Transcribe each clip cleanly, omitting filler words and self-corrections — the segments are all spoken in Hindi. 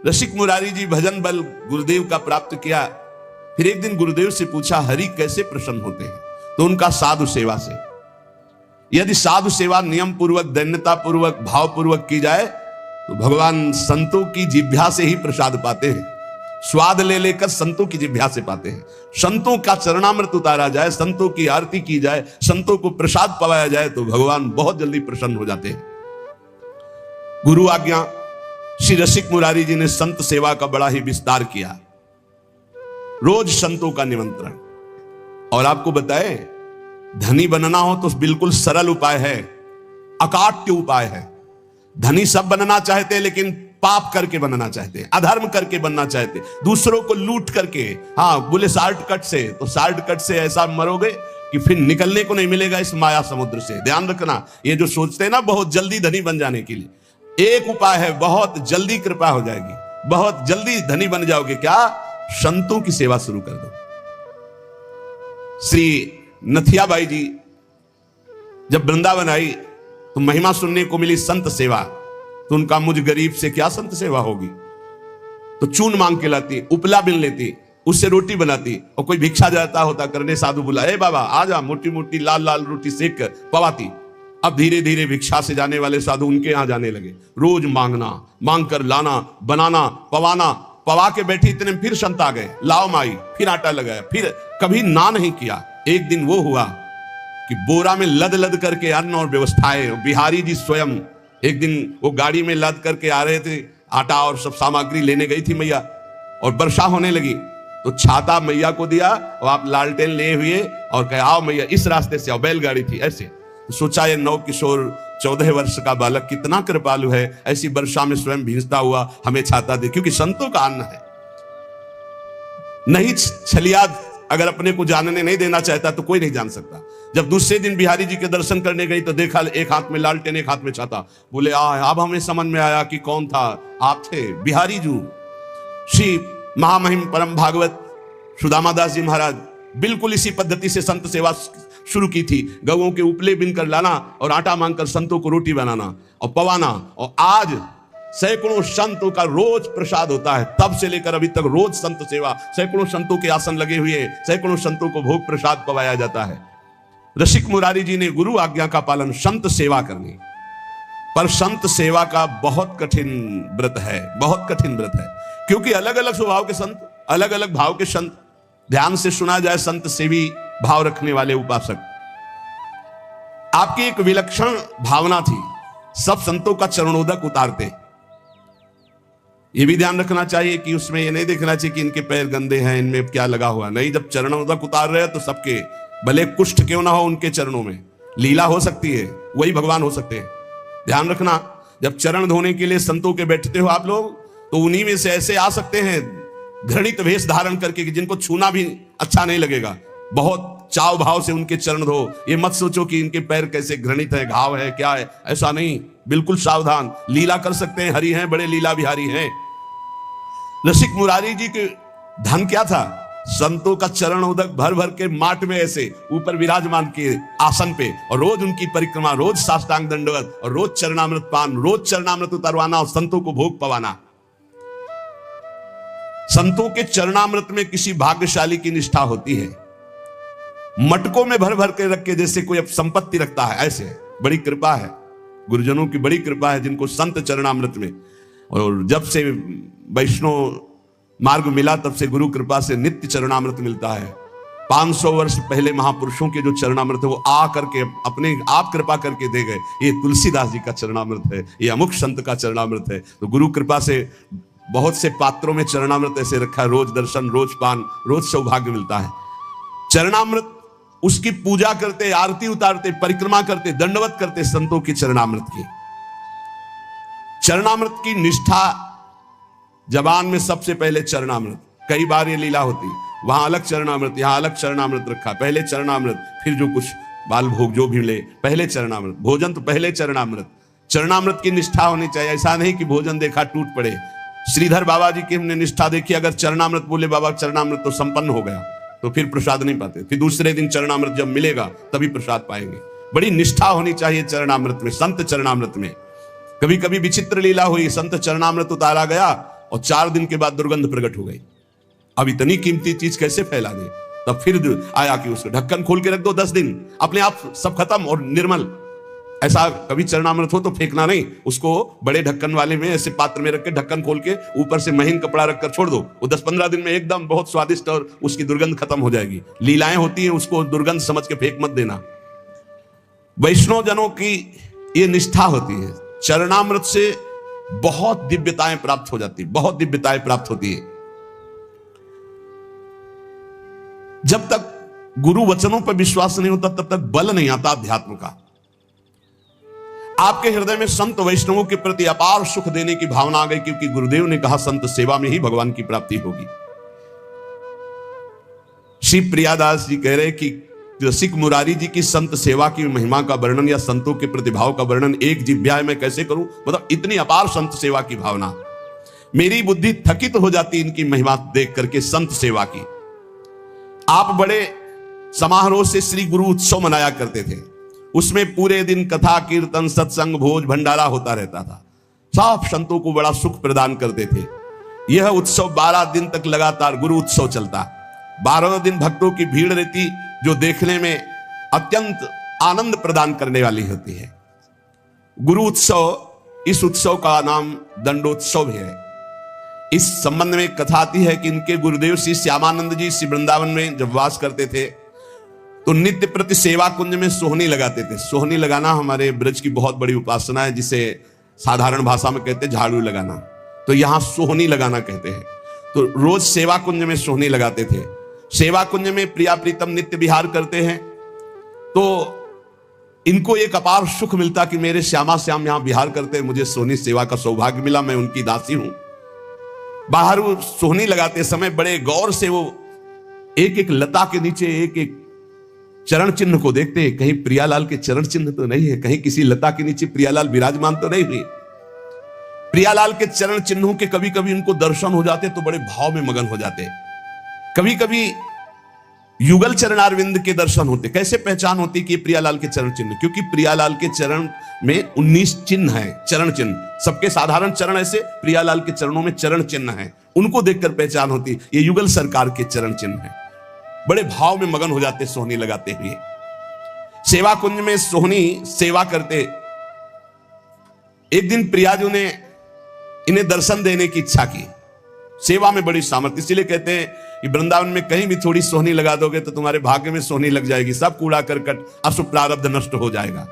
रसिक मुरारी जी भजन बल गुरुदेव का प्राप्त किया। फिर एक दिन गुरुदेव से पूछा, हरि कैसे प्रसन्न होते हैं? तो उनका साधु सेवा से। यदि साधु सेवा नियम पूर्वक, दैन्यता पूर्वक, भाव पूर्वक की जाए तो भगवान संतों की जिह्वा से ही प्रसाद पाते हैं। स्वाद ले लेकर संतों की जिह्वा से पाते हैं। संतों का चरणामृत उतारा जाए, संतों की आरती की जाए, संतों को प्रसाद पवाया जाए तो भगवान बहुत जल्दी प्रसन्न हो जाते हैं। गुरु आज्ञा श्री रसिक मुरारी जी ने संत सेवा का बड़ा ही विस्तार किया। रोज संतों का निमंत्रण। और आपको बताए, धनी बनना हो तो बिल्कुल सरल उपाय है, अकाट्य उपाय है। धनी सब बनना चाहते हैं, लेकिन पाप करके बनना चाहते हैं, अधर्म करके बनना चाहते हैं, दूसरों को लूट करके। हाँ, बोले शॉर्टकट से, तो शॉर्टकट से ऐसा मरोगे कि फिर निकलने को नहीं मिलेगा इस माया समुद्र से। ध्यान रखना, ये जो सोचते हैं ना बहुत जल्दी धनी बन जाने के लिए, एक उपाय है, बहुत जल्दी कृपा हो जाएगी, बहुत जल्दी धनी बन जाओगे। क्या? संतों की सेवा शुरू कर दो। श्री नथियाबाई जी जब वृंदावन आई तो महिमा सुनने को मिली संत सेवा। तो उनका, मुझ गरीब से क्या संत सेवा होगी? तो चून मांग के लाती, उपला बिन लेती, उससे रोटी बनाती, और कोई भिक्षा जाता होता करने, साधु बुला, ए बाबा आ जा, मोटी मोटी लाल लाल रोटी सेक कर पवाती। अब धीरे धीरे भिक्षा से जाने वाले साधु उनके यहां जाने लगे। रोज मांगना, मांग कर लाना, बनाना, पवाना, पवा के बैठी, इतने में फिर संत आ गए, लाओ माई, फिर आटा लगाया, फिर कभी ना नहीं किया। एक दिन वो हुआ कि बोरा में लद लद करके अन्न और व्यवस्थाएं, बिहारी जी स्वयं एक दिन वो गाड़ी में लद करके आ रहे थे, आटा और सब सामग्री लेने गई थी मैया, और वर्षा होने लगी तो छाता मैया को दिया, और आप लालटेन ले हुए और कहे, आओ मैया इस रास्ते से आओ, बैलगाड़ी थी ऐसे। तो सोचा ये नव किशोर 14 वर्ष का बालक कितना कृपालु है, ऐसी वर्षा में स्वयं भींजता हुआ हमें छाता दे, क्योंकि संतों का अन्न है। नहीं छलिया अगर अपने को जानने नहीं देना चाहता तो कोई नहीं जान सकता। जब दूसरे दिन बिहारी जी के दर्शन करने गई तो देखा एक हाथ में लालटेन, एक हाथ में छाता। बोले, अब हमें समझ में आया कि कौन था, आप थे बिहारी जी। श्री महामहिम परम भागवत सुदामा दास जी महाराज बिल्कुल इसी पद्धति से संत सेवा शुरू की थी। गौओं के उपले बिनकर लाना और आटा मांगकर संतों को रोटी बनाना और पवाना, और आज सैकड़ों संतों का रोज प्रसाद होता है। तब से लेकर अभी तक रोज संत सेवा, सैकड़ों संतों के आसन लगे हुए, सैकड़ों संतों को भोग प्रसाद पवाया जाता है। रसिक मुरारी जी ने गुरु आज्ञा का पालन, संत सेवा करनी। पर संत सेवा का बहुत कठिन व्रत है, बहुत कठिन व्रत है, क्योंकि अलग अलग स्वभाव के संत, अलग अलग भाव के संत। ध्यान से सुना जाए, संत सेवी भाव रखने वाले उपासक, आपकी एक विलक्षण भावना थी, सब संतों का चरणोदक उतारते। ये भी ध्यान रखना चाहिए कि उसमें ये नहीं देखना चाहिए कि इनके पैर गंदे हैं, इनमें क्या लगा हुआ। नहीं, जब चरणोदक उतार रहे हैं तो सबके, भले कुष्ठ क्यों ना हो, उनके चरणों में लीला हो सकती है, वही भगवान हो सकते हैं। ध्यान रखना, जब चरण धोने के लिए संतों के बैठते हो आप लोग, तो उन्हीं में से ऐसे आ सकते हैं घृणित वेश धारण करके कि जिनको छूना भी अच्छा नहीं लगेगा। बहुत चाव भाव से उनके चरण धो। ये मत सोचो कि इनके पैर कैसे घृणित है, घाव है, क्या है, ऐसा नहीं। बिल्कुल सावधान, लीला कर सकते हैं, हरि हैं, बड़े लीला बिहारी हैं। रसिक मुरारी जी के धन क्या था? संतों का चरण उदक भर भर के माट में ऐसे ऊपर विराजमान किए आसन पे, और रोज उनकी परिक्रमा, रोज साष्टांग दंडवत, और रोज चरणामृत पान, रोज चरणामृत उतारवाना और संतों को भोग पवाना। संतों के चरणामृत में किसी भाग्यशाली की निष्ठा होती है। मटकों में भर भर के रख के जैसे कोई संपत्ति रखता है, ऐसे बड़ी कृपा है, गुरुजनों की बड़ी कृपा है जिनको संत चरणामृत में। और जब से वैष्णव मार्ग मिला तब से गुरु कृपा से नित्य चरणामृत मिलता है। 500 वर्ष पहले महापुरुषों के जो चरणामृत है वो आ करके अपने आप कृपा करके दे गए। ये तुलसीदास जी का चरणामृत है, ये अमुक संत का चरणामृत है। तो गुरु कृपा से बहुत से पात्रों में चरणामृत ऐसे रखा है, रोज दर्शन, रोज पान, रोज सौभाग्य मिलता है। चरणामृत, उसकी पूजा करते, आरती उतारते, परिक्रमा करते, दंडवत करते संतों की चरणामृत की। चरणामृत की निष्ठा, जबान में सबसे पहले चरणामृत। कई बार ये लीला होती, वहां अलग चरणामृत, यहां अलग चरणामृत रखा। पहले चरणामृत, फिर जो कुछ बाल भोग जो भी मिले, पहले चरणामृत। भोजन तो पहले चरणामृत। चरणामृत की निष्ठा होनी चाहिए, ऐसा नहीं कि भोजन देखा टूट पड़े। श्रीधर बाबा जी की हमने निष्ठा देखी, अगर चरणामृत बोले बाबा चरणामृत तो संपन्न हो गया, तो फिर प्रसाद नहीं पाते। फिर दूसरे दिन चरणामृत जब मिलेगा तभी प्रसाद पाएंगे। बड़ी निष्ठा होनी चाहिए चरणामृत में, संत चरणामृत में। कभी कभी विचित्र लीला हुई, संत चरणामृत उतारा गया और 4 दिन के बाद दुर्गंध प्रकट हो गई। अब इतनी कीमती चीज कैसे फैला दे? तब फिर आया कि उसको ढक्कन खोल के रख दो 10 दिन, अपने आप सब खत्म और निर्मल। ऐसा कभी चरणामृत हो तो फेंकना नहीं, उसको बड़े ढक्कन वाले में ऐसे पात्र में रख के ढक्कन खोल के ऊपर से महीन कपड़ा रखकर छोड़ दो, वो 10-15 दिन में एकदम बहुत स्वादिष्ट और उसकी दुर्गंध खत्म हो जाएगी। लीलाएं होती हैं, उसको दुर्गंध समझ के फेंक मत देना। वैष्णव जनों की ये निष्ठा होती है, चरणामृत से बहुत दिव्यताएं प्राप्त हो जाती, बहुत दिव्यताएं प्राप्त होती है। जब तक गुरु वचनों पर विश्वास नहीं होता तब तक बल नहीं आता अध्यात्म का। आपके हृदय में संत वैष्णवों के प्रति अपार सुख देने की भावना आ गई, क्योंकि गुरुदेव ने कहा संत सेवा में ही भगवान की प्राप्ति होगी। श्री प्रियादास जी कह रहे कि रसिक मुरारी जी की संत सेवा की महिमा का वर्णन या संतों के प्रतिभाव का वर्णन एक जिह्वा में कैसे करूं, मतलब इतनी अपार संत सेवा की भावना, मेरी बुद्धि थकित हो जाती इनकी महिमा देख करके संत सेवा की। आप बड़े समारोह से श्री गुरु उत्सव मनाया करते थे, उसमें पूरे दिन कथा कीर्तन सत्संग भोज भंडारा होता रहता था, सब संतों को बड़ा सुख प्रदान करते थे। यह उत्सव 12 दिन तक लगातार गुरु उत्सव चलता, 12 दिन भक्तों की भीड़ रहती जो देखने में अत्यंत आनंद प्रदान करने वाली होती है। गुरु उत्सव, इस उत्सव का नाम दंडोत्सव है। इस संबंध में कथा आती है कि इनके गुरुदेव श्री श्यामानंद जी श्री वृंदावन में जब वास करते थे तो नित्य प्रति सेवा कुंज में सोहनी लगाते थे। सोहनी लगाना हमारे ब्रज की बहुत बड़ी उपासना है, जिसे साधारण भाषा में कहते हैं झाड़ू लगाना, तो यहां सोहनी लगाना कहते हैं। तो रोज सेवा कुंज में सोहनी लगाते थे। सेवा कुंज में प्रिया प्रीतम नित्य विहार करते हैं, तो इनको एक अपार सुख मिलता कि मेरे श्यामा श्याम यहां विहार करते हैं, मुझे सोहनी सेवा का सौभाग्य मिला, मैं उनकी दासी हूं। बाहर वो सोहनी लगाते समय बड़े गौर से वो एक एक लता के नीचे एक एक चरण चिन्ह को देखते हैं, कहीं प्रियालाल के चरण चिन्ह तो नहीं है, कहीं किसी लता के नीचे प्रियालाल विराजमान तो नहीं हुई। प्रियालाल के चरण चिन्हों के कभी कभी उनको दर्शन हो जाते तो बड़े भाव में मगन हो जाते। कभी कभी युगल चरणारविंद के दर्शन होते। कैसे पहचान होती कि प्रियालाल के चरण चिन्ह? क्योंकि प्रियालाल के चरण में 19 चिन्ह हैं, चरण चिन्ह। सबके साधारण चरण ऐसे, प्रियालाल के चरणों में चरण चिन्ह हैं, उनको देखकर पहचान होती ये युगल सरकार के चरण चिन्ह हैं। बड़े भाव में मगन हो जाते सोहनी लगाते हुए। सेवा कुंज में सोहनी सेवा करते। एक दिन प्रियाजू ने इन्हें दर्शन देने की इच्छा की। सेवा में बड़ी सामर्थ्य, इसलिए कहते हैं कि वृंदावन में कहीं भी थोड़ी सोहनी लगा दोगे तो तुम्हारे भाग्य में सोहनी लग जाएगी, सब कूड़ा करकट अशुभ प्रारब्ध नष्ट हो जाएगा।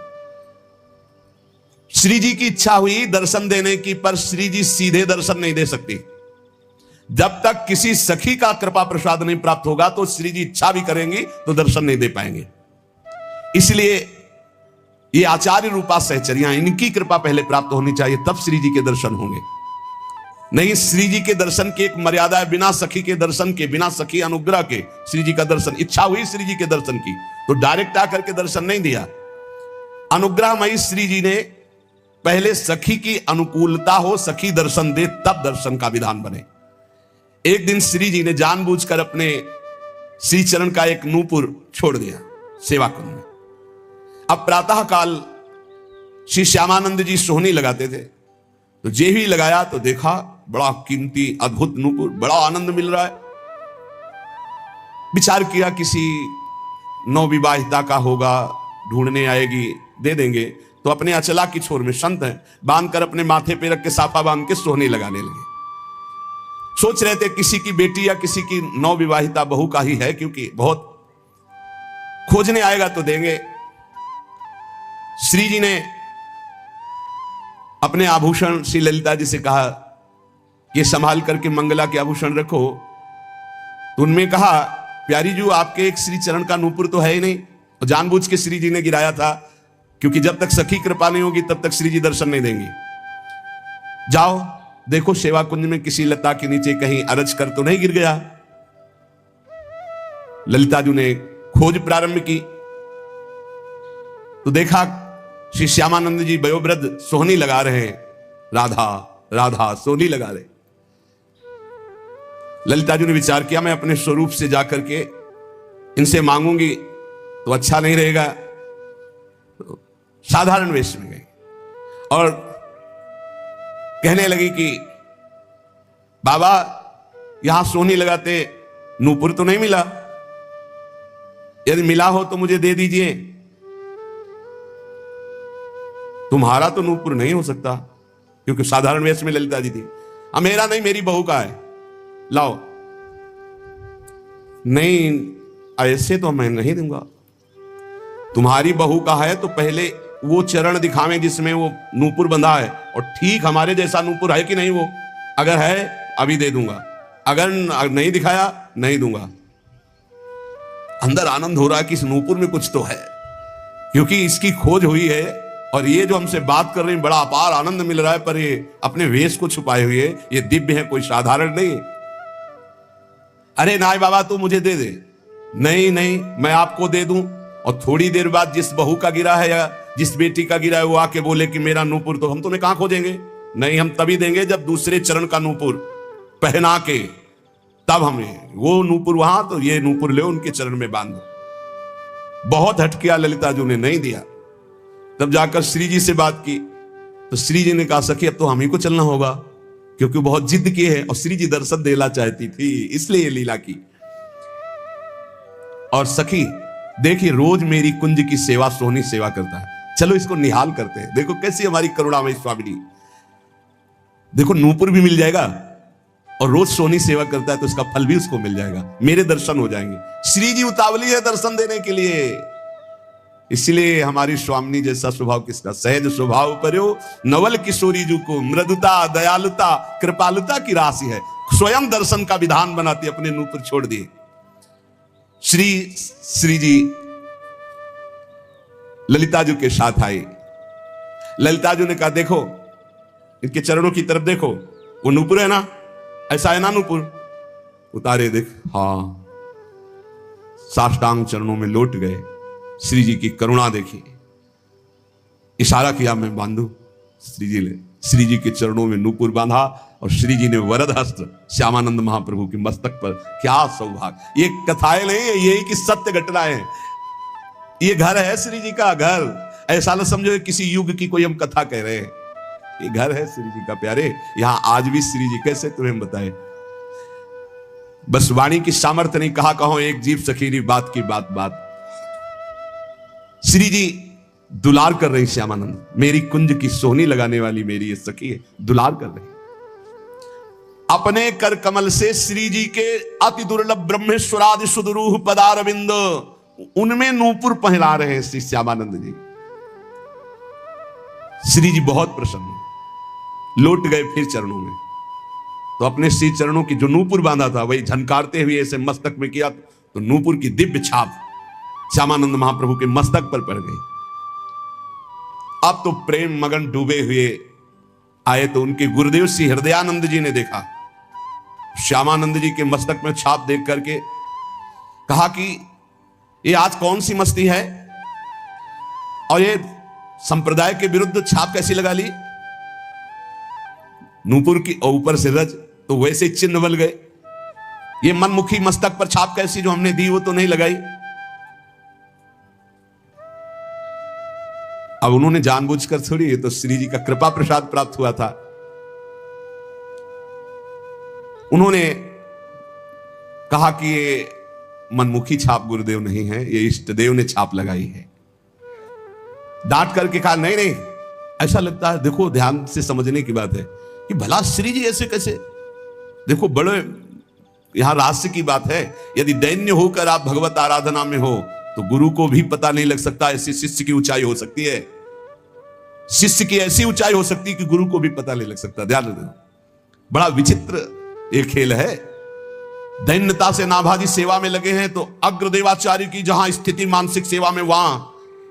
श्री जी की इच्छा हुई दर्शन देने की, पर श्री जी सीधे दर्शन नहीं दे सकती। जब तक किसी सखी का कृपा प्रसाद नहीं प्राप्त होगा तो श्री जी इच्छा भी करेंगी तो दर्शन नहीं दे पाएंगे। इसलिए ये आचार्य रूपा सहचरियां, इनकी कृपा पहले प्राप्त होनी चाहिए, तब श्री जी के दर्शन होंगे। नहीं, श्री जी के दर्शन की एक मर्यादा है, बिना सखी के दर्शन के, बिना सखी अनुग्रह के श्री जी का दर्शन। इच्छा हुई श्री जी के दर्शन की तो डायरेक्ट आकर के दर्शन नहीं दिया। अनुग्रहमयी श्री जी ने पहले सखी की अनुकूलता हो, सखी दर्शन दे, तब दर्शन का विधान बने। एक दिन श्री जी ने जानबूझकर अपने श्री चरण का एक नूपुर छोड़ दिया सेवा कुंज में। अब प्रातः काल श्री श्यामानंद जी सोहनी लगाते थे, तो जे ही लगाया तो देखा बड़ा कीमती अद्भुत नूपुर, बड़ा आनंद मिल रहा है। विचार किया किसी नवविवाहिता का होगा, ढूंढने आएगी, दे देंगे। तो अपने अचला की छोर में संत है, बांधकर अपने माथे पे रख के साफा बांध के सोहनी लगाने लगे। सोच रहे थे किसी की बेटी या किसी की नवविवाहिता बहू का ही है, क्योंकि बहुत खोजने आएगा तो देंगे। श्री जी ने अपने आभूषण श्री ललिता जी से कहा ये संभाल करके मंगला के आभूषण रखो। तो उनमें कहा प्यारी जी आपके एक श्री चरण का नूपुर तो है ही नहीं। तो जानबूझ के श्री जी ने गिराया था, क्योंकि जब तक सखी कृपा नहीं होगी तब तक श्री जी दर्शन नहीं देंगी। जाओ देखो सेवा कुंज में किसी लता के नीचे कहीं अरज कर तो नहीं गिर गया। ललिता जी ने खोज प्रारंभ की तो देखा श्री श्यामानंद जी वयोवृद्ध सोहनी लगा रहे हैं, राधा राधा सोहनी लगा रहे। ललिता जी ने विचार किया मैं अपने स्वरूप से जाकर के इनसे मांगूंगी तो अच्छा नहीं रहेगा। तो साधारण वेश में गई और कहने लगी कि बाबा यहां सोनी लगाते, नूपुर तो नहीं मिला, यदि मिला हो तो मुझे दे दीजिए। तुम्हारा तो नूपुर नहीं हो सकता, क्योंकि साधारण वेश में ललिता जी थी। मेरा नहीं, मेरी बहू का है, लाओ। नहीं, ऐसे तो मैं नहीं दूंगा। तुम्हारी बहू का है तो पहले वो चरण दिखावें जिसमें वो नूपुर बंधा है, और ठीक हमारे जैसा नूपुर है कि नहीं वो, अगर है अभी दे दूंगा, अगर नहीं दिखाया नहीं दूंगा। अंदर आनंद हो रहा है कि इस नूपुर में कुछ तो है, क्योंकि इसकी खोज हुई है, और ये जो हमसे बात कर रहे हैं बड़ा अपार आनंद मिल रहा है, पर ये अपने वेश को छुपाए हुए, ये दिव्य है, कोई साधारण नहीं। अरे नाय बाबा तू मुझे दे दे। नहीं नहीं, मैं आपको दे दूं। और थोड़ी देर बाद जिस बहू का गिरा है या जिस बेटी का गिरा है वो आके बोले कि मेरा नूपुर, तो हम तुम्हें कहां खोजेंगे? नहीं, हम तभी देंगे जब दूसरे चरण का नूपुर पहना के, तब हमें वो नूपुर वहां, तो ये नूपुर ले उनके चरण में बांध दो। बहुत हट किया ललिता जी ने, नहीं दिया। तब जाकर श्री जी से बात की, तो श्री जी ने कहा सखी अब तो हम ही को चलना होगा, क्योंकि बहुत जिद की है, और श्री जी दर्शन देना चाहती थी, इसलिए ये लीला की। और सखी देखिए, रोज मेरी कुंज की सेवा सोनी सेवा करता है, चलो इसको निहाल करते हैं। देखो कैसी हमारी करुणामयी स्वामिनी, देखो नूपुर भी मिल जाएगा, और रोज सोनी सेवा करता है तो इसका फल भी उसको मिल जाएगा, मेरे दर्शन हो जाएंगे। श्री जी उतावली है दर्शन देने के लिए, इसलिए हमारी स्वामिनी जैसा स्वभाव किसका, सहज स्वभाव पर्यो नवल किशोरी जी को मृदुता दयालुता कृपालुता की राशि है, स्वयं दर्शन का विधान बनाती, अपने नूपुर छोड़ दिए। श्री जी ललिता जी के साथ आए। ललिता जी ने कहा देखो इनके चरणों की तरफ देखो, वो नूपुर है ना, ऐसा है ना नूपुर? उतारे, देख, हाँ। साष्टांग चरणों में लौट गए। श्री जी की करुणा देखी, इशारा किया मैं बांधू। श्री जी के चरणों में नूपुर बांधा, और श्री जी ने वरद हस्त श्यामानंद महाप्रभु के मस्तक पर, क्या सौभाग्य! ये कथाएं नहीं है, यही की सत्य घटनाएं हैं। ये घर है श्री जी का घर, ऐसा न समझो किसी युग की कोई हम कथा कह रहे हैं, ये घर है श्री जी का प्यारे। यहां आज भी श्री जी, कैसे तुम्हें बताए, बस वाणी की सामर्थ्य नहीं, कहा कहो एक जीव सखीरी बात की बात बात। श्री जी दुलार कर रही श्यामानंद, मेरी कुंज की सोहनी लगाने वाली मेरी ये सखी है, दुलार कर रही। अपने कर कमल से श्री जी के अति दुर्लभ ब्रह्मेश्वरादि सुदरूह पदारविंद, उनमें नूपुर पहना रहे हैं श्री श्यामानंद जी। श्री जी बहुत प्रसन्न, लौट गए फिर चरणों में, तो अपने श्री चरणों की जो नूपुर बांधा था वही झनकारते हुए ऐसे मस्तक में किया, तो नूपुर की दिव्य छाप श्यामानंद महाप्रभु के मस्तक पर पड़ गई। अब तो प्रेम मगन डूबे हुए आए, तो उनके गुरुदेव श्री हृदयानंद जी ने देखा, श्यामानंद जी के मस्तक में छाप देख करके कहा कि ये आज कौन सी मस्ती है, और ये संप्रदाय के विरुद्ध छाप कैसी लगा ली? नूपुर की ऊपर से रज, तो वैसे चिन्ह बन गए। ये मनमुखी मस्तक पर छाप कैसी जो हमने दी वो तो नहीं लगाई। अब उन्होंने जानबूझकर थोड़ी, ये तो श्री जी का कृपा प्रसाद प्राप्त हुआ था। उन्होंने कहा कि ये मनमुखी छाप गुरुदेव नहीं है, ये इष्ट देव ने छाप लगाई है। डांट करके कहा नहीं नहीं, ऐसा लगता है, देखो ध्यान से समझने की बात है कि भला श्री जी ऐसे कैसे, देखो बड़े यहां रहस्य की बात है। यदि दैन्य होकर आप भगवत आराधना में हो तो गुरु को भी पता नहीं लग सकता, ऐसी शिष्य की ऊंचाई हो सकती है, शिष्य की ऐसी ऊंचाई हो सकती है कि गुरु को भी पता नहीं लग सकता। ध्यान देना, बड़ा विचित्र एक खेल है। दैन्यता से नाभाजी सेवा में लगे हैं, तो अग्रदेवाचार्य की जहां स्थिति मानसिक सेवा में, वहां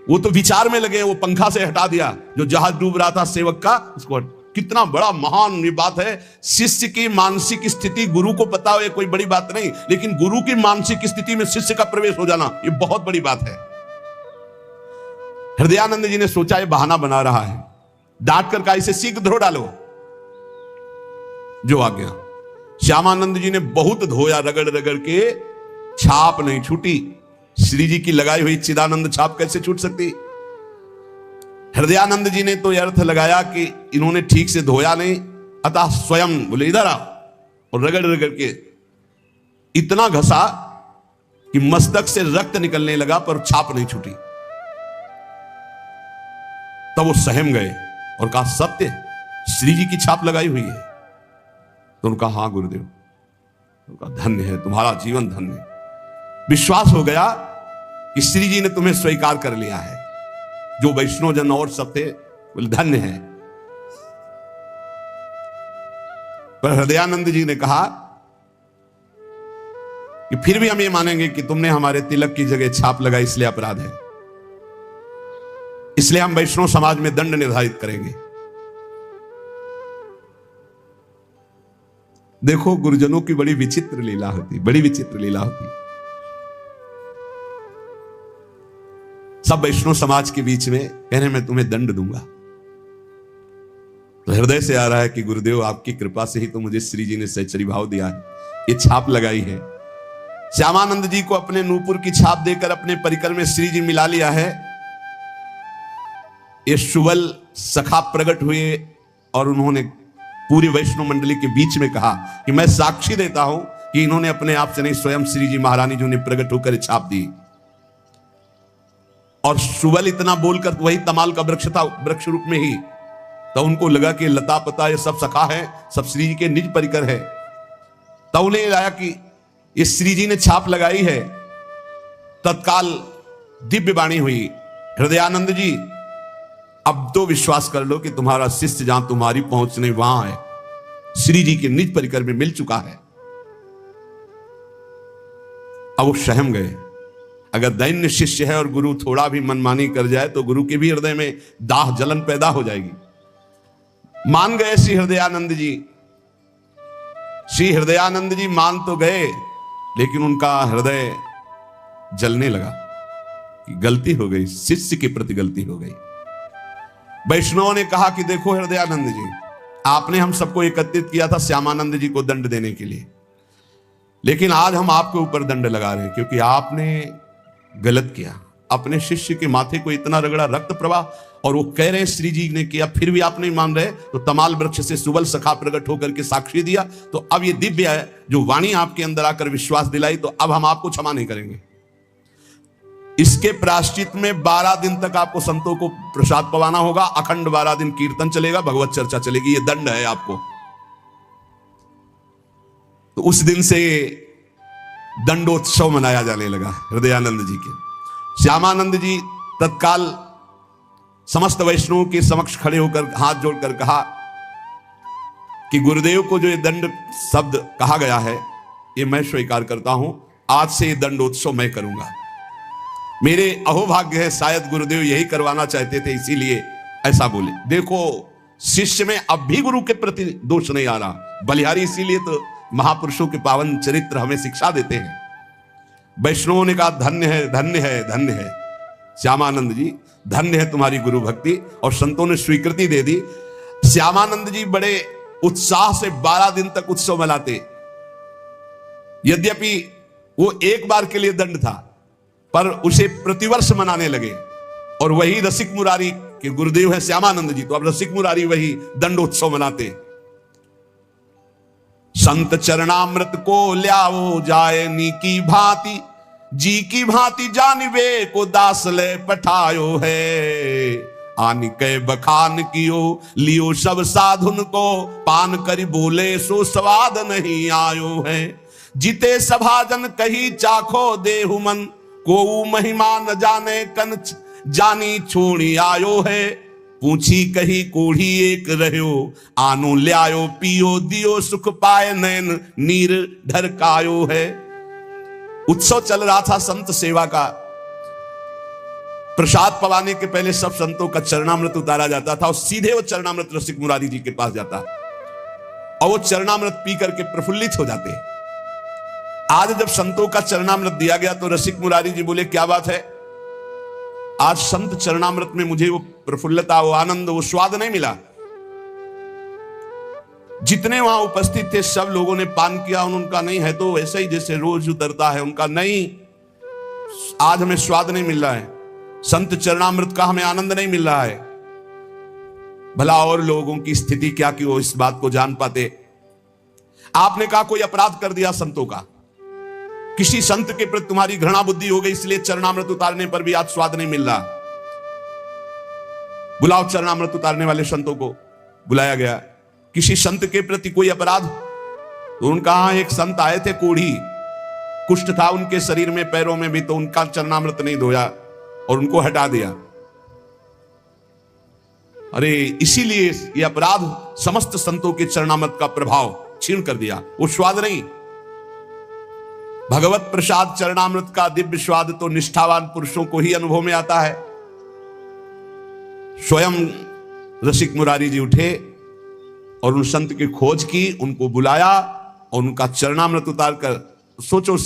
वो तो विचार में लगे, वो पंखा से हटा दिया जो जहाज डूब रहा था सेवक का, उसको। कितना बड़ा महान ये बात है। शिष्य की मानसिक स्थिति गुरु को पता हो, ये कोई बड़ी बात नहीं, लेकिन गुरु की मानसिक स्थिति में शिष्य का प्रवेश हो जाना ये बहुत बड़ी बात है। हृदयानंद जी ने सोचा ये बहाना बना रहा है, डांट कर कहा इसे शीघ्र धो डालो। जो आ गया, श्यामानंद जी ने बहुत धोया, रगड़ रगड़ के, छाप नहीं छूटी। श्री जी की लगाई हुई चिदानंद छाप कैसे छूट सकती? हृदयानंद जी ने तो यह अर्थ लगाया कि इन्होंने ठीक से धोया नहीं, अतः स्वयं बोले इधर आओ, और रगड़ रगड़ के इतना घसा कि मस्तक से रक्त निकलने लगा, पर छाप नहीं छूटी। तब वो सहम गए और कहा, सत्य श्री जी की छाप लगाई हुई है? तो उनका, हाँ गुरुदेव। उनका, धन्य है तुम्हारा जीवन, धन्य। विश्वास हो गया कि श्री जी ने तुम्हें स्वीकार कर लिया है। जो वैष्णव जन और सब थे बोले धन्य है। पर हृदयानंद जी ने कहा कि फिर भी हम ये मानेंगे कि तुमने हमारे तिलक की जगह छाप लगाई, इसलिए अपराध है। इसलिए हम वैष्णव समाज में दंड निर्धारित करेंगे। देखो, गुरुजनों की बड़ी विचित्र लीला होती, बड़ी विचित्र लीला होती। सब वैष्णव समाज के बीच में कह रहे मैं तुम्हें दंड दूंगा। तो हृदय से आ रहा है कि गुरुदेव आपकी कृपा से ही तो मुझे श्री जी ने सहचरी भाव दिया है, ये छाप लगाई है। श्यामानंद जी को अपने नूपुर की छाप देकर अपने परिकर में श्री जी मिला लिया है। ये सुबल सखा प्रकट हुए और उन्होंने पूरी वैष्णव मंडली के बीच में कहा कि मैं साक्षी देता हूं कि इन्होंने अपने आप से नहीं, स्वयं श्री जी महारानी जी ने प्रकट होकर छाप दी। और सुबल इतना बोलकर वही तमाल का वृक्ष था, वृक्ष रूप में ही। तो उनको लगा कि लता पता ये सब सखा है, सब श्री जी के निज परिकर है। तब उन्हें आया कि ये श्री जी ने छाप लगाई है। तत्काल दिव्य वाणी हुई, हृदयानंद जी अब तो विश्वास कर लो कि तुम्हारा शिष्य जहां तुम्हारी पहुंच नहीं वहां है, श्री जी के निज परिकर में मिल चुका है। अब वो सहम गए। अगर दैन्य शिष्य है और गुरु थोड़ा भी मनमानी कर जाए तो गुरु के भी हृदय में दाह जलन पैदा हो जाएगी। मान गए श्री हृदयानंद जी। श्री हृदयानंद जी मान तो गए, लेकिन उनका हृदय जलने लगा कि गलती हो गई, शिष्य के प्रति गलती हो गई। वैष्णव ने कहा कि देखो हृदयानंद जी, आपने हम सबको एकत्रित किया था श्यामानंद जी को दंड देने के लिए, लेकिन आज हम आपके ऊपर दंड लगा रहे हैं क्योंकि आपने गलत किया। अपने शिष्य के माथे को इतना रगड़ा, रक्त प्रवाह, और वो कह रहे हैं श्री जी ने किया, फिर भी आप नहीं मान रहे। तो तमाल वृक्ष से सुबल सखा प्रकट होकर के साक्षी दिया। तो अब ये दिव्य है जो वाणी आपके अंदर आकर विश्वास दिलाई, तो अब हम आपको क्षमा नहीं करेंगे। इसके प्रायश्चित में 12 दिन तक आपको संतों को प्रसाद पवाना होगा। अखंड 12 दिन कीर्तन चलेगा, भगवत चर्चा चलेगी। ये दंड है आपको। तो उस दिन से दंडोत्सव मनाया जाने लगा हृदयानंद जी के। श्यामानंद जी तत्काल समस्त वैष्णवों के समक्ष खड़े होकर हाथ जोड़कर कहा कि गुरुदेव को जो ये दंड शब्द कहा गया है, ये मैं स्वीकार करता हूं। आज से ये दंडोत्सव मैं करूंगा। मेरे अहोभाग्य है, शायद गुरुदेव यही करवाना चाहते थे, इसीलिए ऐसा बोले। देखो, शिष्य में अब भी गुरु के प्रति दोष नहीं आ रहा। बलिहारी इसीलिए तो महापुरुषों के पावन चरित्र हमें शिक्षा देते हैं। वैष्णवों ने कहा धन्य है, धन्य है, धन्य है श्यामानंद जी, धन्य है तुम्हारी गुरु भक्ति। और संतों ने स्वीकृति दे दी। श्यामानंद जी बड़े उत्साह से 12 दिन तक उत्सव मनाते। यद्यपि वो एक बार के लिए दंड था, पर उसे प्रतिवर्ष मनाने लगे। और वही रसिक मुरारी के गुरुदेव है श्यामानंद जी, तो अब रसिक मुरारी वही दंडोत्सव मनाते। संत चरणामृत को ल्याओ जाए नी की भांति, जी की भांति जानिबे को दास ले पठायो है। आनि के बखान कियो लियो सब साधुन को, पान करी बोले सो स्वाद नहीं आयो है। जिते सभाजन कही चाखो देहु मन, को महिमा न जाने कन जानी छोड़ी आयो है। पूछी कही कोढ़ी एक रहो, आनो ल्यायो पियो दियो सुख पाए नैन नीर ढरकायो है। उत्सव चल रहा था संत सेवा का। प्रसाद पवाने के पहले सब संतों का चरणामृत उतारा जाता था और सीधे वो चरणामृत रसिक मुरारी जी के पास जाता और वो चरणामृत पी करके प्रफुल्लित हो जाते। आज जब संतों का चरणामृत दिया गया तो रसिक मुरारी जी बोले क्या बात है, आज संत चरणामृत में मुझे वो प्रफुल्लता, वो आनंद, वो स्वाद नहीं मिला। जितने वहां उपस्थित थे सब लोगों ने पान किया, उनका नहीं है तो ऐसा ही जैसे रोज उतरता है, उनका नहीं, आज हमें स्वाद नहीं मिल रहा है, संत चरणामृत का हमें आनंद नहीं मिल रहा है। भला और लोगों की स्थिति क्या कि वो इस बात को जान पाते। आपने कहा कोई अपराध कर दिया संतों का, किसी संत के प्रति तुम्हारी घृणा बुद्धि हो गई, इसलिए चरणामृत उतारने पर भी आज स्वाद नहीं मिल रहा। बुलाओ चरणामृत उतारने वाले संतों को। बुलाया गया। किसी संत के प्रति कोई अपराध? तो उनका एक संत आए थे, कोढ़ी कुष्ठ था उनके शरीर में, पैरों में भी, तो उनका चरणामृत नहीं धोया और उनको हटा दिया। अरे इसीलिए ये अपराध समस्त संतों के चरणामृत का प्रभाव छीन कर दिया, वो स्वाद नहीं। भगवत प्रसाद चरणामृत का दिव्य स्वाद तो निष्ठावान पुरुषों को ही अनुभव में आता है। स्वयं रसिक मुरारी जी उठे और उन संत की खोज की, उनको बुलाया और उनका चरणामृत उतार कर, सोचो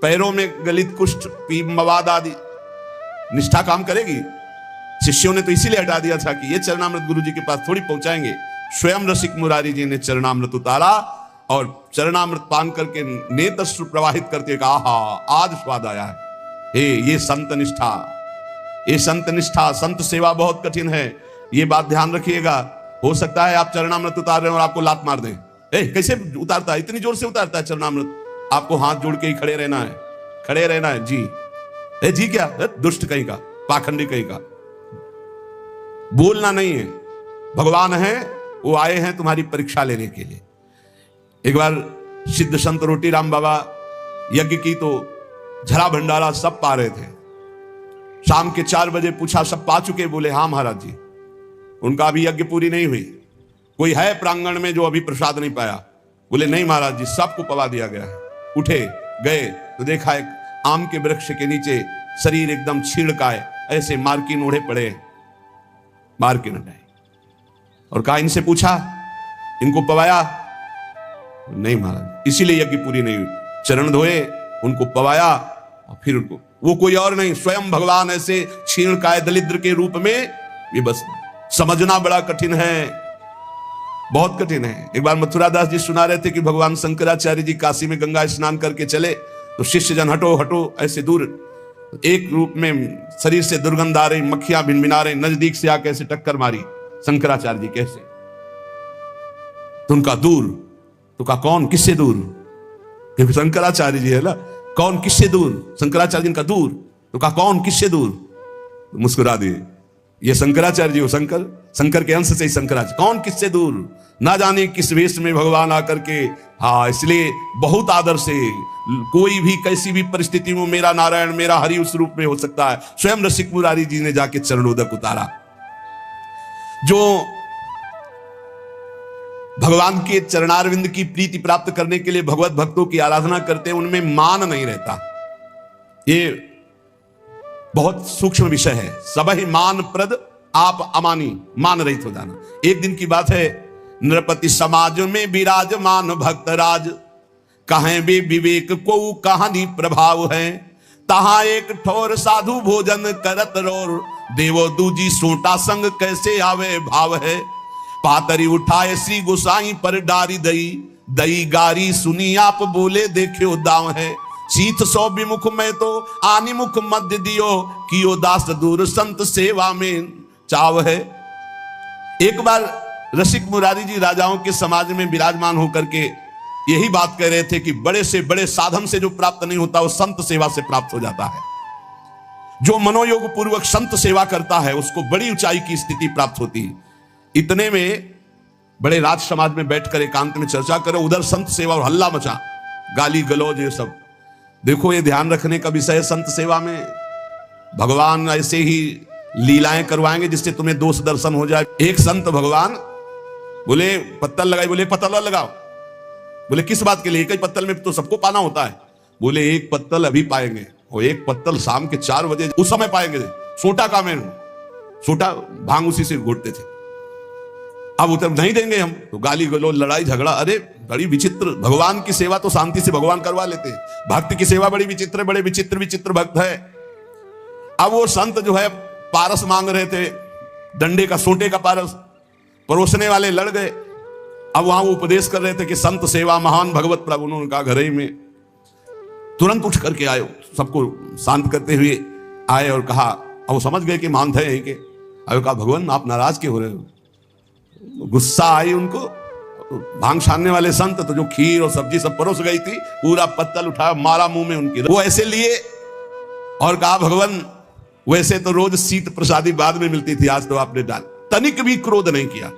पैरों में गलित कुष्ठ, पीप, मवाद आदि, निष्ठा काम करेगी? शिष्यों ने तो इसीलिए हटा दिया था कि ये चरणामृत गुरु जी के पास थोड़ी पहुंचाएंगे। स्वयं रसिक मुरारी जी ने चरणामृत उतारा और चरणामृत पान करके नेत्र प्रवाहित करके कहा, आहा आज स्वाद आया है। ये संत निष्ठा, ये संत निष्ठा, संत सेवा बहुत कठिन है, ये बात ध्यान रखिएगा। हो सकता है आप चरणामृत उतार रहे हैं और आपको लात मार दें। कैसे उतारता है? इतनी जोर से उतारता है चरणामृत, आपको हाथ जोड़ के ही खड़े रहना है, खड़े रहना है। जी जी क्या? दुष्ट कहीं का, पाखंडी कहीं का, बोलना नहीं है। भगवान है, वो आए हैं तुम्हारी परीक्षा लेने के लिए। एक बार सिद्ध संत रोटीराम बाबा यज्ञ की तो झरा भंडारा सब पा रहे थे। शाम के 4 बजे पूछा, सब पा चुके? बोले हाँ महाराज जी। उनका अभी यज्ञ पूरी नहीं हुई। कोई है प्रांगण में जो अभी प्रसाद नहीं पाया? बोले नहीं महाराज जी, सबको पवा दिया गया है। उठे गए तो देखा एक आम के वृक्ष के नीचे शरीर एकदम छीड़काए, ऐसे मार्किन ओढ़े पड़े, मार्किन हटाए, और कहा इनसे पूछा, इनको पवाया? नहीं महाराज, इसीलिए यज्ञ पूरी नहीं हुई। चरण धोए, उनको पवाया और फिर उनको, वो कोई और नहीं, स्वयं भगवान ऐसे छीड़काए दलिद्र के रूप में। ये बस समझना बड़ा कठिन है, बहुत कठिन है। एक बार मथुरा दास जी सुना रहे थे कि भगवान शंकराचार्य जी काशी में गंगा स्नान करके चले तो शिष्य जन हटो हटो ऐसे दूर, एक रूप में शरीर से दुर्गंध आ रही, मक्खियां भिनभिना रही, नजदीक से आके ऐसे टक्कर मारी। शंकराचार्य जी कैसे? तो उनका दूर। तो कहा कौन, किससे दूर? क्योंकि शंकराचार्य जी है ना, कौन किससे दूर? शंकराचार्य जी का दूर। तो कहा कौन किससे दूर? तो मुस्कुरा दिए, ये शंकराचार्य जी हो, शंकर के अंश से ही शंकराचार्य। कौन किससे दूर? ना जाने किस वेश में भगवान आकर के। हाँ, इसलिए बहुत आदर से, कोई भी कैसी भी परिस्थिति में मेरा नारायण, मेरा हरि उस रूप में हो सकता है। स्वयं रसिक मुरारी जी ने जाके चरणोदक उतारा। जो भगवान के चरणारविंद की प्रीति प्राप्त करने के लिए भगवत भक्तों की आराधना करते हैं, उनमें मान नहीं रहता। ये बहुत सूक्ष्म विषय है। सब ही मान प्रद, आप अमानी, मान रहित हो जाना। एक दिन की बात है, नृपति समाज में विराजमान भक्त राज, कहें भी विवेक को कहानी प्रभाव है। तहां एक ठोर साधु भोजन करत रोर, देवो दूजी सोटा संग कैसे आवे भाव है। पातरी उठाए श्री गोसाई पर डारी दई, दई गारी सुनी आप बोले देखियो दाव है। शीत सौ विमुख में तो आनी मुख मध्य दियो, कियो दास दूर संत सेवा में चाव है। एक बार रसिक मुरारी जी राजाओं के समाज में विराजमान होकर के यही बात कह रहे थे कि बड़े से बड़े साधन से जो प्राप्त नहीं होता वो संत सेवा से प्राप्त हो जाता है। जो मनोयोग पूर्वक संत सेवा करता है उसको बड़ी ऊंचाई की स्थिति प्राप्त होती है। इतने में बड़े राज समाज में बैठकर एकांत में चर्चा करो, उधर संत सेवा और हल्ला मचा, गाली गलौज ये सब। देखो ये ध्यान रखने का विषय है, संत सेवा में भगवान ऐसे ही लीलाएं करवाएंगे जिससे तुम्हें दोष दर्शन हो जाए। एक संत भगवान बोले पत्तल लगाई, बोले एक पत्तल और लगाओ। बोले किस बात के लिए? एक ही पत्तल में तो सबको पाना होता है। बोले एक पत्तल अभी पाएंगे और एक पत्तल शाम के 4 बजे उस समय पाएंगे। सोटा का में सोटा भांग उसी से घोटते थे। अब उतर नहीं देंगे हम, तो गाली गलौज, लड़ाई झगड़ा। अरे बड़ी विचित्र। भगवान की सेवा तो शांति से भगवान करवा लेते हैं, भक्त की सेवा बड़ी विचित्र, बड़े विचित्र विचित्र भक्त है। अब वो संत जो है पारस मांग रहे थे, डंडे का, सोटे का पारस। परोसने वाले लड़ गए। अब वहां वो उपदेश कर रहे थे कि संत सेवा महान भगवत प्रभु। उन्होंने कहा घर ही में तुरंत उठ करके आयो, सबको शांत करते हुए आए और कहा, अब वो समझ गए कि मान थे यहीं के। अब कहा भगवान आप नाराज क्यों हो रहे हो? गुस्सा आई उनको, भांग छानने वाले संत तो जो खीर और सब्जी सब परोस गई थी, पूरा पत्तल उठाया मारा मुंह में उनकी, वो ऐसे लिए और कहा भगवान वैसे तो रोज सीत प्रसादी बाद में मिलती थी, आज तो आपने डाल। तनिक भी क्रोध नहीं किया,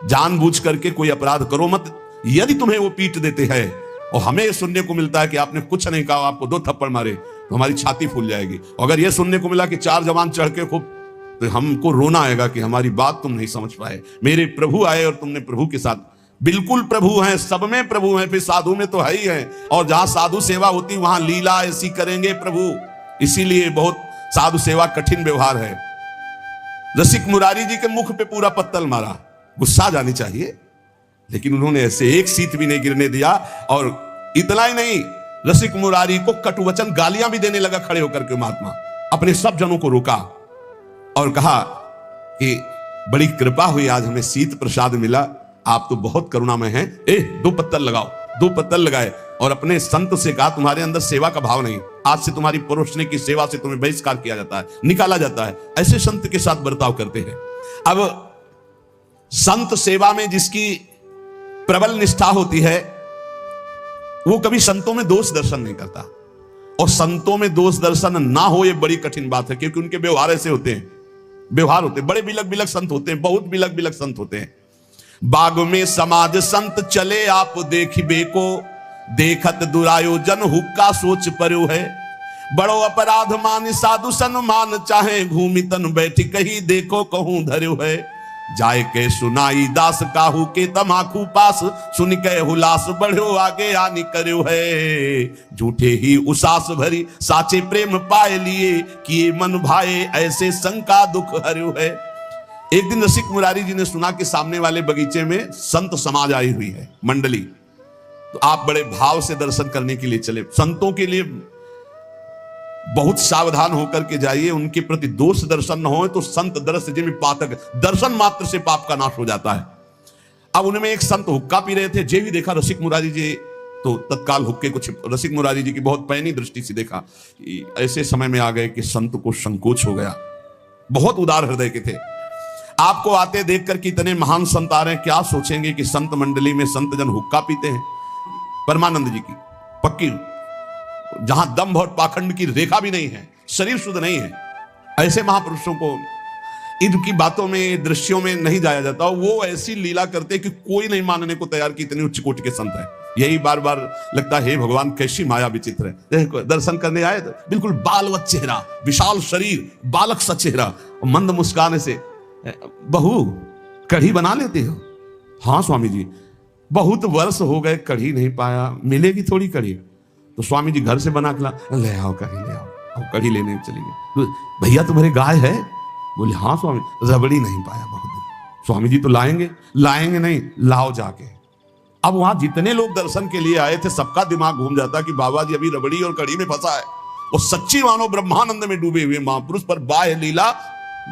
जानबूझ करके कोई अपराध करो मत। यदि तुम्हें वो पीट देते हैं और हमें सुनने को मिलता है कि आपने कुछ नहीं कहा, आपको 2 थप्पड़ मारे, तो हमारी छाती फूल जाएगी। अगर ये सुनने को मिला कि 4 जवान चढ़ के खूब, तो हमको रोना आएगा कि हमारी बात तुम नहीं समझ पाए। मेरे प्रभु आए और तुमने प्रभु के साथ, बिल्कुल प्रभु हैं, सब में प्रभु हैं, फिर साधु में तो है ही है। और जहां साधु सेवा होती वहां लीला ऐसी करेंगे प्रभु, इसीलिए बहुत साधु सेवा कठिन व्यवहार है। रसिक मुरारी जी के मुख पे पूरा पत्तल मारा, गुस्सा जानी चाहिए, लेकिन उन्होंने ऐसे एक सीट भी नहीं गिरने दिया। और इतना ही नहीं, रसिक मुरारी को कटुवचन गालियां भी देने लगा खड़े होकर के महात्मा। अपने सब जनों को रोका और कहा कि बड़ी कृपा हुई, आज हमें शीत प्रसाद मिला, आप तो बहुत करुणामय हैं। 2 पत्तल लगाओ। 2 पत्तल लगाए और अपने संत से कहा तुम्हारे अंदर सेवा का भाव नहीं, आज से तुम्हारी परोसने की सेवा से तुम्हें बहिष्कार किया जाता है, निकाला जाता है। ऐसे संत के साथ बर्ताव करते हैं। अब संत सेवा में जिसकी प्रबल निष्ठा होती है वो कभी संतों में दोष दर्शन नहीं करता, और संतों में दोष दर्शन ना हो ये बड़ी कठिन बात है, क्योंकि उनके व्यवहार ऐसे होते हैं, व्यवहार होते हैं, बड़े बिलक बिलक संत होते हैं, बहुत बिलक बिलक संत होते हैं। बाग में समाज संत चले आप देखिबे को, देखत दुरायोजन हुक्का सोच पर्यो है। बड़ो अपराध मान साधु सन्मान, चाहे घूमि तन बैठी कही देखो कहूं धर्यो है। जाय के सुनाई दास काहू के तमाकू पास, सुन के हुलास बढ़ो आगे आनी कर्यो है। झूठे ही उसास भरी साचे प्रेम पाए लिए, किए मन भाए ऐसे शंका दुख हर्यो है। एक दिन रसिक मुरारी जी ने सुना कि सामने वाले बगीचे में संत समाज आई हुई है, मंडली, तो आप बड़े भाव से दर्शन करने के लिए चले। संतों के लिए बहुत सावधान होकर के जाइए, उनके प्रति दोष दर्शन न हो तो संत दर्शन जिनमें पातक, दर्शन मात्र से पाप का नाश हो जाता है। अब उनमें एक संत हुक्का पी रहे थे, जे भी देखा रसिक मुरारी जी तो तत्काल हुक्के को रसिक मुरारी जी की बहुत पैनी दृष्टि से देखा। ऐसे समय में आ गए कि संत को संकोच हो गया, बहुत उदार हृदय के थे। आपको आते देखकर कि इतने महान संत आ रहे हैं, क्या सोचेंगे कि संत मंडली में संत जन हुक्का पीते हैं। परमानंद जी की पक्की, जहां दंभ और पाखंड की रेखा भी नहीं है, शरीर शुद्ध नहीं है, ऐसे महापुरुषों को इनकी बातों में, दृश्यों में नहीं जाया जाता। वो ऐसी लीला करते कि कोई नहीं मानने को तैयार कि इतने उच्च कोटि के संत हैं। यही बार बार लगता है, हे भगवान कैसी माया विचित्र है। दर्शन करने आए तो बिल्कुल बालवत चेहरा, विशाल शरीर, बालक सा चेहरा, मंद मुस्कान से, बहू कढ़ी बना लेते हो? हाँ स्वामी जी, बहुत वर्ष हो गए कढ़ी नहीं पाया, मिलेगी थोड़ी कढ़ी? तो स्वामी जी घर से बना के ले आओ कढ़ी, ले आओ, कढ़ी लेने चली गई। तो भैया तुम्हारे गाय है? बोले हाँ स्वामी, रबड़ी नहीं पाया बहुत दिन। स्वामी जी तो लाएंगे, लाएंगे नहीं, लाओ जाके। अब वहां जितने लोग दर्शन के लिए आए थे सबका दिमाग घूम जाता कि बाबा जी अभी रबड़ी और कढ़ी में फंसा है। और सच्ची मानो ब्रह्मानंद में डूबे हुए महापुरुष पर बाह्य लीला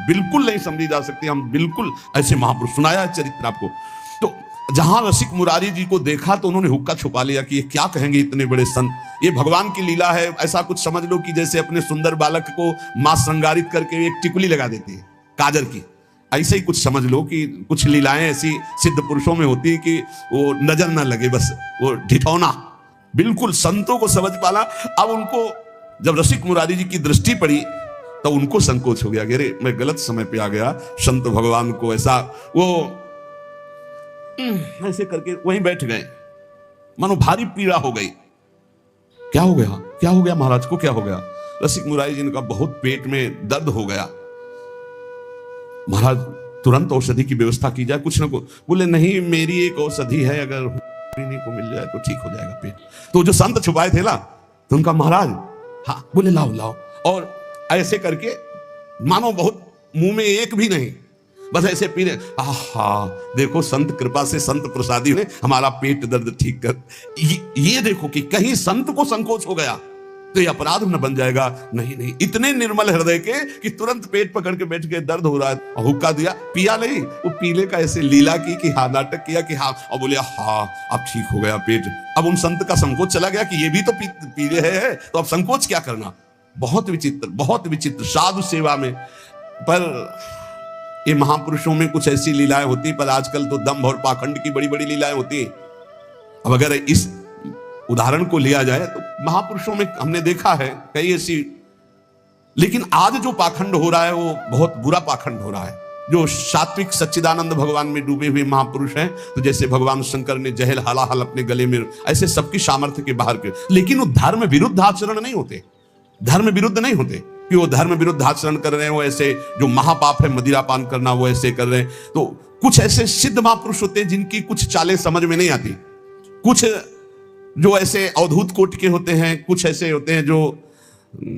बिल्कुल नहीं समझी जा सकती। हम बिल्कुल ऐसे महापुरुष, सुनाया है चरित्र आपको। तो जहां रसिक मुरारी जी को देखा तो उन्होंने हुक्का छुपा लिया कि ये क्या कहेंगे इतने बड़े संत, ये भगवान की लीला है। ऐसा कुछ समझ लो कि जैसे अपने सुंदर बालक को मां श्रृंगारित करके एक टिकुली लगा देती है काजर की, ऐसे ही कुछ समझ लो कि कुछ लीलाएं ऐसी सिद्ध पुरुषों में होती है कि वो नजर ना लगे, बस वो ढिठौना। बिल्कुल संतों को समझ पाला। अब उनको जब रसिक मुरारी जी की दृष्टि पड़ी तो उनको संकोच हो गया कि अरे मैं गलत समय पे आ गया। संत भगवान को ऐसा वो ऐसे करके वहीं बैठ गए, मानो भारी पीड़ा हो गई। क्या हो गया, क्या हो गया महाराज को, क्या हो गया? रसिक मुरारी जी ने कहा बहुत पेट में दर्द हो गया, महाराज तुरंत औषधि की व्यवस्था की जाए, कुछ ना कुछ। बोले नहीं, मेरी एक औषधि है, अगर पीने को मिल जाए तो ठीक हो जाएगा पेट। तो जो संत छुपाए थे ना, तो उनका महाराज हाँ, बोले लाओ लाओ। और ऐसे करके मानो बहुत मुंह में एक भी नहीं, बस ऐसे पीने। आहा, देखो संत कृपा से, संत प्रसादी ने हमारा पेट दर्द ठीक कर। ये देखो कि कहीं संत को संकोच हो गया तो ये अपराध न बन जाएगा। नहीं नहीं, इतने निर्मल हृदय के कि तुरंत पेट पकड़ के बैठ गए, दर्द हो रहा है, हुक्का दिया, पिया नहीं, वो पीने का ऐसे लीला की कि हाँ, नाटक किया कि हाँ, और बोले हाँ अब ठीक हो गया पेट। अब उन संत का संकोच चला गया कि ये भी तो पी रहे हैं, तो अब संकोच क्या करना। बहुत विचित्र, बहुत विचित्र साधु सेवा में। पर ये महापुरुषों में कुछ ऐसी लीलाएं होती, पर आजकल तो दंभ और पाखंड की बड़ी बड़ी लीलाएं होती। अब अगर इस उदाहरण को लिया जाए तो महापुरुषों में हमने देखा है कई ऐसी, लेकिन आज जो पाखंड हो रहा है वो बहुत बुरा पाखंड हो रहा है। जो सात्विक सच्चिदानंद भगवान में डूबे हुए महापुरुष हैं, तो जैसे भगवान शंकर ने जहल हलाहल अपने गले में, ऐसे सबकी सामर्थ्य के बाहर के, लेकिन वो धर्म विरुद्ध आचरण नहीं होते, धर्म विरुद्ध नहीं होते कि वो धर्म विरुद्ध आचरण कर रहे हैं। वो ऐसे जो महापाप है मदिरा पान करना, वो ऐसे कर रहे हैं। तो कुछ ऐसे सिद्ध महापुरुष होते हैं जिनकी कुछ चालें समझ में नहीं आती, कुछ जो ऐसे अवधूत कोटि के होते हैं, कुछ ऐसे होते हैं जो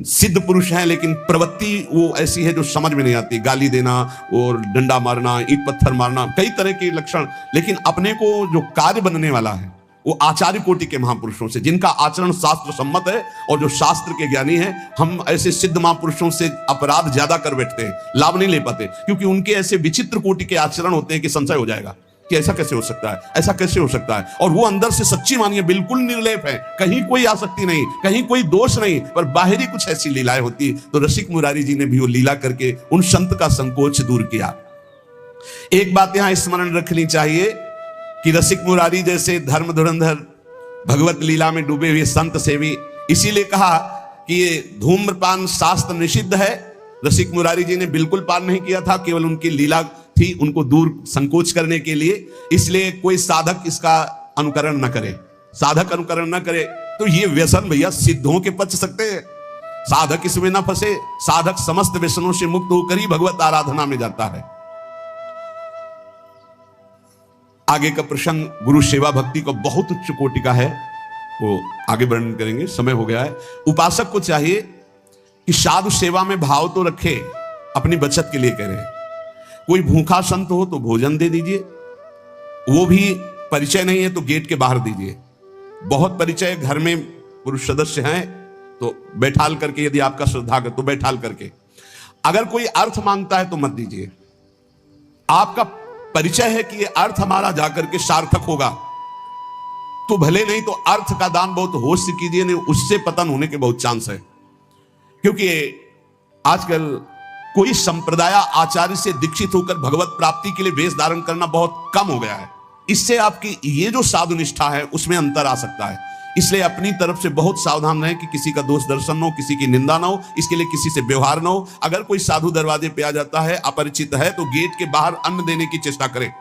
सिद्ध पुरुष हैं लेकिन प्रवृत्ति वो ऐसी है जो समझ में नहीं आती, गाली देना और डंडा मारना, ईंट पत्थर मारना, कई तरह के लक्षण। लेकिन अपने को जो कार्य बनने वाला है वो आचार्य कोटि के महापुरुषों से, जिनका आचरण शास्त्र सम्मत है और जो शास्त्र के ज्ञानी हैं। हम ऐसे सिद्ध महापुरुषों से अपराध ज्यादा कर बैठते हैं, लाभ नहीं ले पाते, क्योंकि उनके ऐसे विचित्र कोटि के आचरण होते हैं कि संशय हो जाएगा कि ऐसा कैसे हो सकता है, ऐसा कैसे हो सकता है। और वो अंदर से सच्ची मानिए बिल्कुल निर्लेप है, कहीं कोई आसक्ति नहीं, कहीं कोई दोष नहीं, पर बाहरी कुछ ऐसी लीलाएं होती। तो रसिक मुरारी जी ने भी वो लीला करके उन संत का संकोच दूर किया। एक बात यहां स्मरण रखनी चाहिए कि रसिक मुरारी जैसे धर्म धुरंधर भगवत लीला में डूबे हुए संत सेवी, इसीलिए कहा कि ये धूम्रपान शास्त्र निषिद्ध है। रसिक मुरारी जी ने बिल्कुल पान नहीं किया था, केवल उनकी लीला थी उनको दूर संकोच करने के लिए। इसलिए कोई साधक इसका अनुकरण न करे, साधक अनुकरण न करे। तो ये व्यसन भैया सिद्धों के पच सकते हैं, साधक इसमें ना फंसे। साधक समस्त व्यसनों से मुक्त होकर ही भगवत आराधना में जाता है। आगे का प्रसंग गुरु सेवा भक्ति का बहुत उच्च कोटि का है, वो आगे वर्णन करेंगे, समय हो गया है। उपासक को चाहिए कि साधु सेवा में भाव तो रखे, अपनी बचत के लिए कह रहे हैं। कोई भूखा संत हो तो भोजन दे दीजिए, वो भी परिचय नहीं है तो गेट के बाहर दीजिए। बहुत परिचय घर में पुरुष सदस्य हैं तो बैठाल करके, यदि आपका श्रद्धा कर तो बैठाल करके। अगर कोई अर्थ मांगता है तो मत दीजिए। आपका परिचय है कि ये अर्थ हमारा जाकर के सार्थक होगा तो भले, नहीं तो अर्थ का दान बहुत होश से कीजिए, नहीं उससे पतन होने के बहुत चांस है। क्योंकि आजकल कोई संप्रदाय आचार्य से दीक्षित होकर भगवत प्राप्ति के लिए वेश धारण करना बहुत कम हो गया है। इससे आपकी ये जो साधु निष्ठा है उसमें अंतर आ सकता है। इसलिए अपनी तरफ से बहुत सावधान रहें कि किसी का दोष दर्शन न हो, किसी की निंदा ना हो, इसके लिए किसी से व्यवहार ना हो। अगर कोई साधु दरवाजे पे आ जाता है, अपरिचित है, तो गेट के बाहर अन्न देने की चेष्टा करें,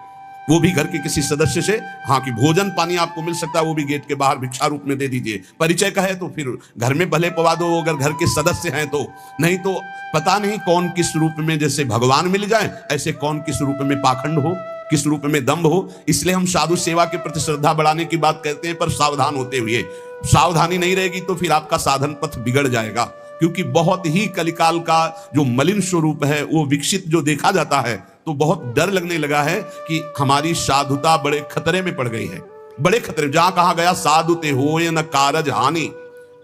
वो भी घर के किसी सदस्य से। हाँ, कि भोजन पानी आपको मिल सकता है, वो भी गेट के बाहर भिक्षा रूप में दे दीजिए। परिचय का है तो फिर घर में भले पवा दो, अगर घर के सदस्य हैं तो। नहीं तो पता नहीं कौन किस रूप में, जैसे भगवान मिल जाए ऐसे कौन किस रूप में पाखंड हो, किस रूप में दंभ हो। इसलिए हम साधु सेवा के प्रति श्रद्धा बढ़ाने की बात कहते हैं, पर सावधान होते हुए। सावधानी नहीं रहेगी तो फिर आपका साधन पथ बिगड़ जाएगा, क्योंकि बहुत ही कलिकाल का जो मलिन स्वरूप है वो विकसित जो देखा जाता है, तो बहुत डर लगने लगा है कि हमारी साधुता बड़े खतरे में पड़ गई है। बड़े खतरे, जहां कहा गया साधु ते होए न कारज हानि,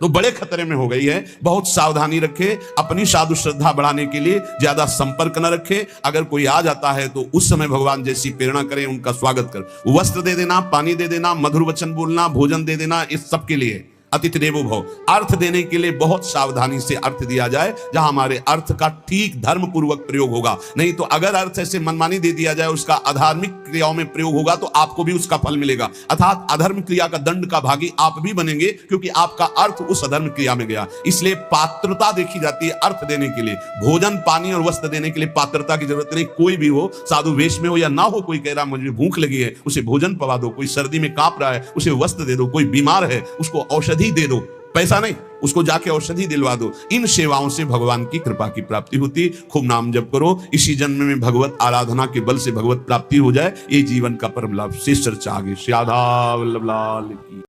तो बड़े खतरे में हो गई है। बहुत सावधानी रखें, अपनी साधु श्रद्धा बढ़ाने के लिए ज्यादा संपर्क न रखें। अगर कोई आ जाता है तो उस समय भगवान जैसी प्रेरणा करें, उनका स्वागत कर, वस्त्र दे देना, पानी दे देना, मधुर वचन बोलना, भोजन दे देना, इस सब के लिए अतिथि देवो भव। अर्थ देने के लिए बहुत सावधानी से अर्थ दिया जाए, जहां हमारे अर्थ का ठीक धर्म पूर्वक प्रयोग होगा। नहीं तो अगर अर्थ ऐसे मनमानी दे दिया जाए, उसका अधार्मिक क्रियाओं में प्रयोग होगा तो आपको भी उसका फल मिलेगा, अर्थात अधर्म क्रिया का दंड का भागी आप भी बनेंगे, क्योंकि आपका अर्थ उस अधर्म क्रिया में गया। इसलिए पात्रता देखी जाती है अर्थ देने के लिए। भोजन पानी और वस्त्र देने के लिए पात्रता की जरूरत नहीं। कोई भी हो, साधु वेश में हो या ना हो, कोई कह रहा मुझे भूख लगी है, उसे भोजन पवा दो। कोई सर्दी में कांप रहा है, उसे वस्त्र दे दो। कोई बीमार है, उसको औषधि दे दो, पैसा नहीं, उसको जाके औषधि दिलवा दो। इन सेवाओं से भगवान की कृपा की प्राप्ति होती। खूब नाम जप करो, इसी जन्म में भगवत आराधना के बल से भगवत प्राप्ति हो जाए, ये जीवन का परम लाभ। शेष चर्चा आगे। श्री राधा वल्लभ लाल की।